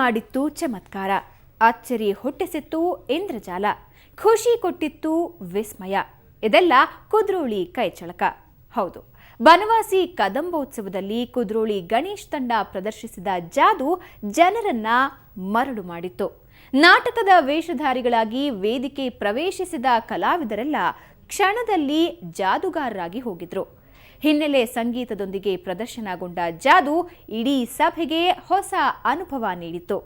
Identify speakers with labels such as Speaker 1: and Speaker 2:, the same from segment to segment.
Speaker 1: ಮಾಡಿತ್ತು ಚಮತ್ಕಾರ, ಅಚ್ಚರಿ ಹುಟ್ಟಿಸಿತ್ತು ಇಂದ್ರಜಾಲ, ಖುಷಿ ಕೊಟ್ಟಿತ್ತು ವಿಸ್ಮಯ. ಇದೆಲ್ಲ ಕುದ್ರೋಳಿ ಕೈಚಳಕ. ಹೌದು, ಬನವಾಸಿ ಕದಂಬೋತ್ಸವದಲ್ಲಿ ಕುದ್ರೋಳಿ ಗಣೇಶ್ ತಂಡ ಪ್ರದರ್ಶಿಸಿದ ಜಾದು ಜನರನ್ನ ಮರಳು ಮಾಡಿತ್ತು. ನಾಟಕದ ವೇಷಧಾರಿಗಳಾಗಿ ವೇದಿಕೆ ಪ್ರವೇಶಿಸಿದ ಕಲಾವಿದರೆಲ್ಲ ಕ್ಷಣದಲ್ಲಿ ಜಾದುಗಾರರಾಗಿ ಹೋಗಿದ್ರು. ಹಿನ್ನೆಲೆ ಸಂಗೀತದೊಂದಿಗೆ ಪ್ರದರ್ಶನಗೊಂಡ ಜಾದು ಇಡೀ ಸಭೆಗೆ ಹೊಸ ಅನುಭವ ನೀಡಿತು.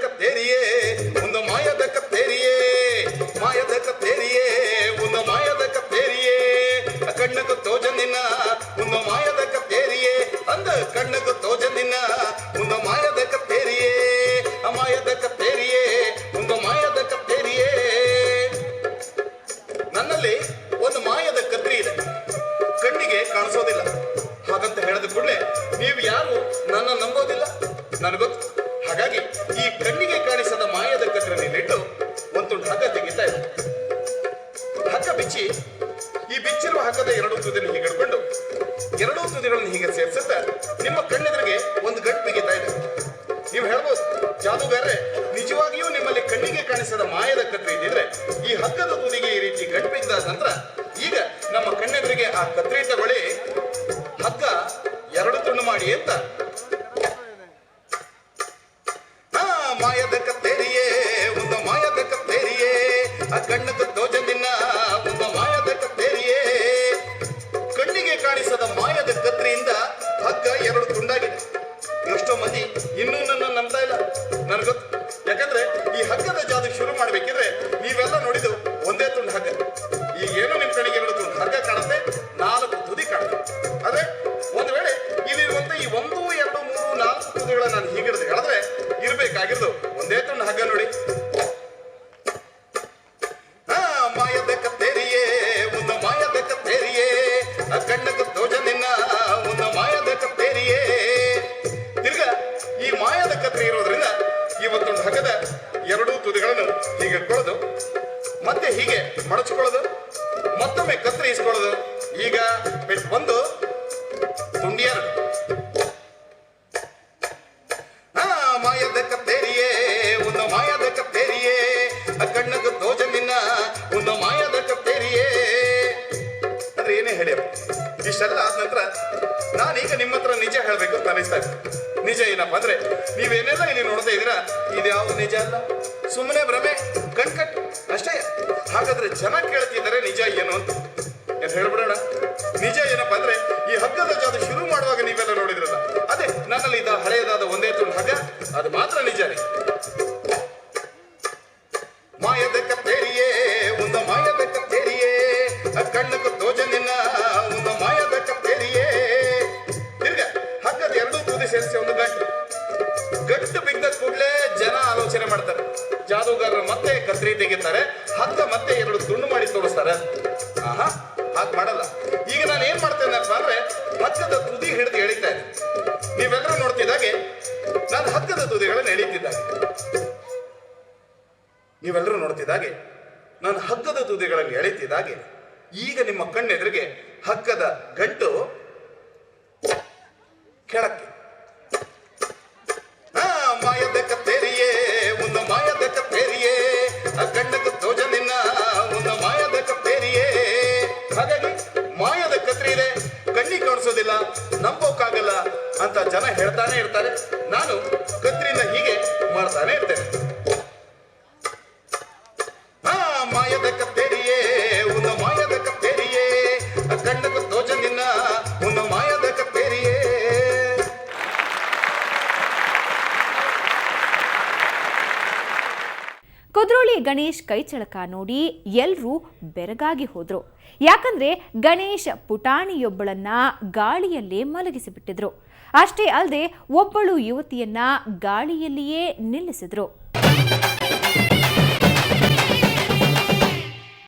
Speaker 2: ಕತ್ತೇರಿಯೇ ಒಂದು ಮಾಯದ ಕತ್ತೇರಿಯೇ ಮಾಯದ ಕತ್ತೇರಿಯೇ ಒಂದು ಮಾಯದ ಕತ್ತೇರಿಯೇ ಕಣ್ಣು ತೋಜನಿನ ಒಂದು ಮಾಯದ ಕತ್ತೇರಿಯೇ ಅಂದ ಕಣ್ಣು ತೋಜನಿನ ಒಂದು ಮಾಯದ ಕತ್ತೇರಿಯೇ ಮಾಯದ ಕತ್ತೇರಿಯೇ ಒಂದು ಮಾಯದ ಕತ್ತೇರಿಯೇ. ನನ್ನಲ್ಲಿ ಒಂದು ಮಾಯದ ಕತ್ರಿ ಇದೆ, ಕಣ್ಣಿಗೆ ಕಾಣಿಸೋದಿಲ್ಲ. ಹಾಗಂತ ಹೇಳಿದ ಕೂಡಲೇ ನೀವು ಯಾರು ನನ್ನ ನಂಬೋದಿಲ್ಲ, ನನಗೊತ್ತು. ಹಾಗಾಗಿ ಈ ಕಣ್ಣಿಗೆ ಕಾಣಿಸದ ಮಾಯದ ಕತ್ರಿಯನ್ನಿಟ್ಟು ಒಂದು ತುಂಡು ಹಗ್ಗ ತೆಗಿತಾ ಇದೆ. ಹಗ್ಗ ಬಿಚ್ಚಿ ಈ ಬಿಚ್ಚಿರುವ ಹಗ್ಗದ ಎರಡೂ ತುದಿಯನ್ನು ಹೀಗೆ ಹಿಡ್ಕೊಂಡು ಎರಡೂ ತುದಿಗಳನ್ನು ಹೀಗೆ ಸೇರಿಸುತ್ತಾ ನಿಮ್ಮ ಕಣ್ಣೆದುರಿಗೆ ಒಂದು ಗಂಟು ಬಿಗಿತಾ ಇದೆ. ನೀವು ಹೇಳ್ಬೋದು, ಜಾದೂಗಾರೆ ನಿಜವಾಗಿಯೂ ನಿಮ್ಮಲ್ಲಿ ಕಣ್ಣಿಗೆ ಕಾಣಿಸದ ಮಾಯದ ಕತ್ರಿ ಇದ್ದಿದ್ರೆ ಈ ಹಗ್ಗದ ತುದಿಗೆ ಈ ರೀತಿ ಗಂಟು ಬಿಗಿದ ನಂತರ ಈಗ ನಮ್ಮ ಕಣ್ಣೆದುರಿಗೆ ಆ ಕತ್ರಿ ತಗೊಳ್ಳಿ, ಹಗ್ಗ ಎರಡು ತುಂಡು ಮಾಡಿ ಅಂತ. ಮಾಯದ ಕತ್ತೇರಿಯೇ ಒಂದು ಮಾಯದ ಕತ್ತೇರಿಯೇ ಆ ಕಣ್ಣದ ತೋಜನಿನ ಒಂದು ಮಾಯದ ಕತ್ತೇರಿಯೇ. ಕಣ್ಣಿಗೆ ಕಾಣಿಸದ ಮಾಯದ ಕತ್ರಿಯಿಂದ ಹಗ್ಗ ಎರಡು ತುಂಡಾಗಿದೆ. ಎಷ್ಟೋ ಮಂದಿ ಇನ್ನೂ ನನ್ನ ನಂಬ್ತಾ ಇಲ್ಲ, ನನಗೊತ್ತು. ಯಾಕಂದ್ರೆ ಈ ಹಗ್ಗದ ಜಾದು ಶುರು ಮಾಡ್ಬೇಕಿದ್ರೆ ನೀವೆಲ್ಲ ನೋಡಿದ್ದು ಒಂದೇ ತುಂಡು ಹಗ್ಗ. ಈಗ ಏನು ನಿಮ್ ಕಣ್ಣಿಗೆ ಎರಡು ತುಂಡು ಹಗ್ಗ ಕಾಣುತ್ತೆ, 4 ತುದಿ ಕಾಣುತ್ತೆ. ಆದ್ರೆ ಒಂದು ವೇಳೆ ಇಲ್ಲಿರುವಂತ ಈ 1, 2, 3, 4 ತುದಿಗಳ ನಾನು ಹೀಗಿಡ್ದು ಹೇಳಿದ್ರೆ ಇರ್ಬೇಕಾಗಿರೋದು ಒಂದೇ ತುಂಡು ಹಗ್ಗ ನೋಡಿ. ಮಾಯದ ಕತ್ತೇರಿಯೇ ಒಂದು ಮಾಯದ ಕತ್ತೇರಿಯೇ ಕಣ್ಣದ ತೋಜನಿನ ಒಂದು ಮಾಯದ ಕತ್ತೇರಿಯೇ. ತಿರ್ಗ ಈ ಮಾಯದ ಕತ್ರಿ ಇರೋದ್ರಿಂದ ಇವತ್ತೊಂದು ಹಗ್ಗದ ಎರಡೂ ತುದಿಗಳನ್ನು ಹೀಗೆ ಇಟ್ಕೊಳ್ಳೋದು, ಮತ್ತೆ ಹೀಗೆ ಮಡಚ್ಕೊಳ್ಳೋದು, ಮತ್ತೊಮ್ಮೆ ಕತ್ರಿ ಇಸ್ಕೊಳ್ಳೋದು. ಈಗ ಪೆಟ್ಟು 1 ತುಂಡಿ 2. ಮಾಯದ ಕತ್ತೇರಿಯೇ ಒಂದು ಮಾಯದ ಕತ್ತೇರಿಯೇ ಕಣ್ಣದ ತೋಜನಿನ ಒಂದು ಮಾಯದ ಕತ್ತೇರಿಯೇ. ಅಂದ್ರೆ ಏನೇ ಹೇಳಿ ಇಷ್ಟೆಲ್ಲ ಆದ ನಂತರ ನಾನೀಗ ನಿಮ್ಮ ಹತ್ರ ನಿಜ ಹೇಳ್ಬೇಕು ಅಂತ ಅನಿಸ್ತಾ ಇದೆ. ನಿಜ ಏನಪ್ಪ ಅಂದ್ರೆ ನೀವೇನೆಲ್ಲ ಇಲ್ಲಿ ನೋಡ್ತಾ ಇದ್ದೀರಾ, ಇದ್ಯಾವುದು ನಿಜ ಅಲ್ಲ, ಸುಮ್ಮನೆ ಭ್ರಮೆ, ಕಣ್ಕಟ್ಟು ಅಷ್ಟೇ. ಹಾಗಾದ್ರೆ ಜನ ಕೇಳ್ತಿದ್ದಾರೆ ನಿಜ ಏನು ಅಂತ. ಏನ್ ಹೇಳ್ಬಿಡೋಣ, ನಿಜ ಏನಪ್ಪ ಅಂದ್ರೆ ಈ ಹಗ್ಗದ ಜಾದು ಶುರು ಮಾಡುವಾಗ ನೀವೆಲ್ಲ ನೋಡಿದ್ರಲ್ಲ, ಅದೇ ನನ್ನಲ್ಲಿ ಇದ್ದ ಹಳೆಯದಾದ ಒಂದೇ ತುಂಡು ಹಗ್ಗ, ಅದು ಮಾತ್ರ ನಿಜ ರೀ. ಮಾಯದ ಕತ್ತೇರಿಯೇ ಒಂದು ಮಾಯದ ಕತ್ತೇರಿಯೇ ಕಣ್ಣು ತೋಜನಿನ ಒಂದು ಮಾಯದ ಕತ್ತೇರಿಯೇ. ತಿರ್ಗ ಹಗ್ಗದ ಎರಡೂ ತುದಿ ಸೇರಿಸಿ ಒಂದು ಗಂಟು ಬಿದ್ದ ಕೂಡಲೇ ಜನ ಆಲೋಚನೆ ಮಾಡ್ತಾರೆ, ಜಾದೂಗಾರರು ಮತ್ತೆ ಕತ್ರಿ ತೆಗಿತಾರೆ, ಹಗ್ಗ ಮತ್ತೆ 2 ತುಂಡು ಮಾಡಿ ತೋರಿಸ್ತಾರೆ. ಆಹಾ, ಹಾಗೆ ಮಾಡಲ್ಲ. ಈಗ ನಾನು ಏನ್ ಮಾಡ್ತೇನಪ್ಪ ಅಂದ್ರೆ ಹಗ್ಗದ ತುದಿ ಹಿಡಿದು ಎಳಿತಾ ಇದ್ದೆ. ನೀವೆಲ್ಲರೂ ನೋಡ್ತಿದ್ದಾಗೆ ನಾನು ಹಗ್ಗದ ತುದಿಗಳನ್ನು ಎಳಿತಿದ್ದಾಗೆ, ನೀವೆಲ್ಲರೂ ನೋಡ್ತಿದ್ದಾಗೆ ನಾನು ಹಗ್ಗದ ತುದಿಗಳನ್ನು ಎಳಿತಿದ್ದಾಗೆ ಈಗ ನಿಮ್ಮ ಕಣ್ಣೆದುರಿಗೆ ಹಗ್ಗದ ಗಂಟು ಕೆಳಕ್ಕೆ. ಮಾಯದ ಕತ್ತೇರಿಯೇ ಒಂದು ಮಾಯದ ಕತ್ತೇರಿಯೇ ಕಣ್ಣದ ತೋಜನಿನ ಒಂದು ಮಾಯದ ಕತ್ತೇರಿಯೇ. ಹಾಗಾಗಿ ಮಾಯದ ಕತ್ರಿ ಇದೆ, ಕಣ್ಣಿಗೆ ಕಾಣಿಸೋದಿಲ್ಲ, ನಂಬೋಕ್ಕಾಗಲ್ಲ ಅಂತ ಜನ ಹೇಳ್ತಾನೆ ಇರ್ತಾರೆ. ನಾನು ಕತ್ರಿನ ಹೀಗೆ ಮಾಡ್ತಾನೆ ಇರ್ತೇನೆ. ಮಾಯದ ಕತ್ತೇರಿಯೇ ಒಂದು ಮಾಯದ ಕತ್ತೇರಿಯೇ ಕಣ್ಣದ ತೋಜನಿನ ಒಂದು ಮಾಯದ ಕತ್ತೇರಿಯೇ.
Speaker 1: ಕುದ್ರೋಳಿ ಗಣೇಶ್ ಕೈಚಳಕ ನೋಡಿ ಎಲ್ರೂ ಬೆರಗಾಗಿ ಹೋದ್ರು. ಯಾಕಂದ್ರೆ ಗಣೇಶ್ ಪುಟಾಣಿಯೊಬ್ಬಳನ್ನ ಗಾಳಿಯಲ್ಲೇ ಮಲಗಿಸಿಬಿಟ್ಟಿದ್ರು. ಅಷ್ಟೇ ಅಲ್ಲದೆ ಒಬ್ಬಳು ಯುವತಿಯನ್ನ ಗಾಳಿಯಲ್ಲಿಯೇ ನಿಲ್ಲಿಸಿದ್ರು.